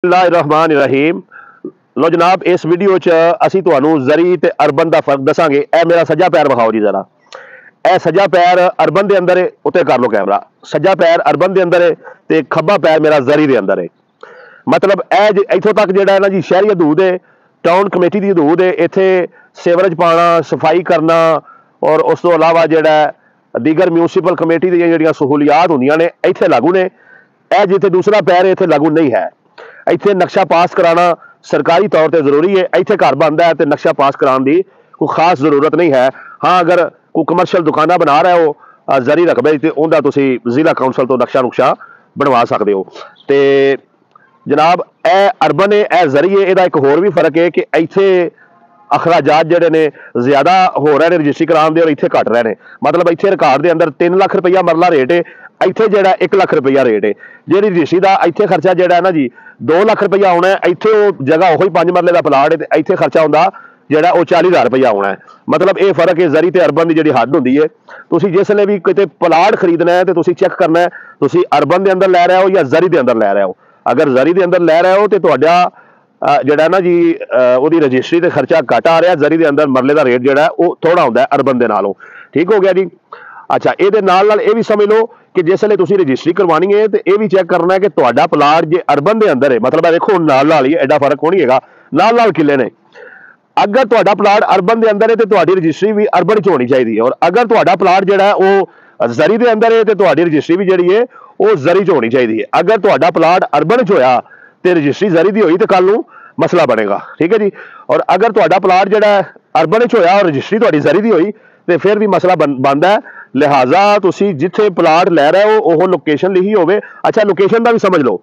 बिस्मिल्लाहिर्रहमानिर्रहीम। लो जनाब, इस वीडियो च असी तुहानू जरी ते अर्बन का फर्क दसांगे। ए मेरा सज्जा पैर विखाओ जी जरा। ए सज्जा पैर अर्बन के अंदर है, उत्ते कर लो कैमरा। सज्जा पैर अर्बन के अंदर है ते खब्बा पैर मेरा जरी के अंदर है। मतलब इथों तक जिहड़ा है ना जी, शहरी हदूद है, टाउन कमेटी की हदूद है। इत्थे सेवरेज पाना, सफाई करना और उस तो अलावा जिहड़ा दीगर म्यूनसिपल कमेटी दी जिहड़ियां सहूलियात होंदियां ने इत्थे लागू ने। ए जिथे दूसरा पैर है इत्थे लागू नहीं है। इत्थे नक्शा पास कराना सरकारी तौर पर जरूरी है। इत्थे घर बनता है तो नक्शा पास कराने की कोई खास जरूरत नहीं है। हाँ, अगर कोई कमर्शियल दुकाना बना रहे हो जरी रकबे तो उनका तुसी जिला कौंसल तो नक्शा नुक्शा बनवा सकते हो। तो जनाब, ए अर्बन है, ए जरी है। यदा एक होर भी फर्क है कि इत्थे अखराजात जिहड़े ने ज्यादा हो रहे हैं रजिस्ट्री कराने दे और इत्थे घट रहे हैं। मतलब इत्थे रिकॉर्ड के अंदर 3 लाख रुपया मरला रेट है, इत्थे जिहड़ा 1 लाख रुपया रेट है। जिहड़ी रजिस्ट्री का इत्थे खर्चा जिहड़ा है ना जी 2 लाख रुपया आना है। इत्थे वो जगह उही 5 मरले का प्लाट है तो इत्थे खर्चा आउंदा जिहड़ा वो 40,000 रुपया आना है। मतलब ये फर्क है जरी ते अर्बन की जिहड़ी हद होंदी है। तुसीं जिसले भी किते प्लाट खरीदना है तो तुसीं चेक करना है तुसीं अर्बन के अंदर लै रहे हो या जरी के अंदर लै रहे हो। अगर जरी के अंदर लै रहे हो तो तुहाडा जिहड़ा ना जी ਉਹਦੀ रजिस्ट्री ते खर्चा घट आ रहा। जरी के अंदर मरले का रेट जिहड़ा वो थोड़ा हुंदा है अर्बन के नालों। ठीक हो गया जी। अच्छा, ये नाल ये भी समझ लो कि जिसले तुसीं रजिस्ट्री करवानी है तो यह भी चेक करना है कि तुहाडा प्लाट जे अर्बन के अंदर है। मतलब देखो नाल ही एडा फर्क नहीं है, नाल किले ने। अगर तुहाडा प्लाट अर्बन के अंदर है तो तुहाडी रजिस्ट्री भी अर्बन च होनी चाहिए। और अगर तुहाडा प्लाट जिहड़ा है वो जरी के अंदर है तो तुहाडी रजिस्ट्री भी जिहड़ी है वो जरी च होनी चाहिए। अगर तुहाडा प्लाट अर्बन च होया तो रजिस्ट्री जरी की हुई तो कल नूं मसला बनेगा। ठीक है जी। और अगर तुहाडा प्लाट जिहड़ा अर्बन च होया और रजिस्ट्री तुहाडी जरी की हुई तो फिर भी मसला बनता है। लिहाजा तुसीं जिथे प्लाट लै रहे हो वो लोकेशन लिखी होवे। अच्छा, लोकेशन का भी समझ लो,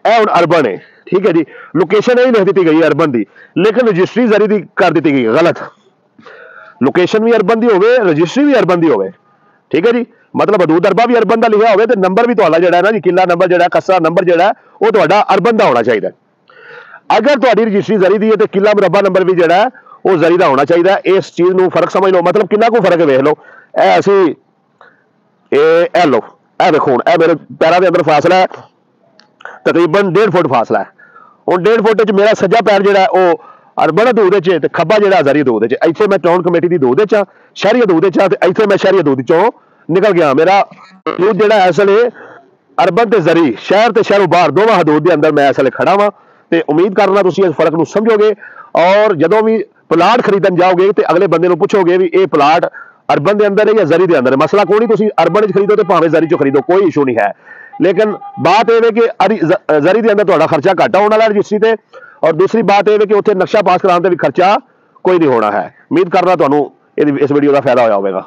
यह हुण अर्बन है। ठीक है जी। लोकेशन यही लिख दी गई अर्बन की, लेकिन रजिस्ट्री जरी की कर दी गई गलत। लोकेशन भी अर्बन की होवे, रजिस्ट्री भी अर्बन की होवे। ठीक है जी। मतलब हदूद अरबा भी अर्बन का लिखा होवे तो नंबर भी तुहाडा जिहड़ा ना जी किला नंबर जिहड़ा कस्सा नंबर जिहड़ा वो तुहाडा अर्बन का होना चाहिए। अगर तुहाडी रजिस्ट्री जरी दी है तो किला मुरब्बा नंबर भी जिहड़ा वो जरी का होना चाहिए। इस चीज़ को फर्क समझ लो। मतलब कितना को फर्क है वेख लो। ए असी ए लो, ए देखो हुण ए मेरे पैरों के अंदर फासला है तकरीबन 1.5 फुट फासला है। हुण 1.5 फुट च मेरा सज्जा पैर जिहड़ा वो अर्बन हदूद च ते खब्बा जिहड़ा जरी हदूद च। इत्थे मैं टाउन कमेटी की हदूद च, शहरी हदूद च, ते इत्थे मैं शहरी हदूद चों निकल गया। मेरा हदूद जिहड़ा असल है अर्बन ते जरी, शहर ते शहरों बाहर दोवां हदूद के अंदर मैं असल खड़ा वां। ते उम्मीद करना तुसीं इस फर्क को समझोगे और जदों भी प्लाट खरीदन जाओगे तो अगले बंदे को पूछोगे भी ये प्लाट अर्बन के अंदर है या जरी के अंदर है। मसला कोई नहीं, तुसीं अर्बन च खरीदो तो भावें जरी चो खरीदो, कोई इशू नहीं है। लेकिन बात यह है कि जरी के अंदर तुहाडा खर्चा घट होने वाला रजिस्ट्री ते, और दूसरी बात यह है कि उत्थे नक्शा पास कराने भी खर्चा कोई नहीं होना है। उम्मीद करना तुहानूं इस वीडियो का फायदा होया होवेगा।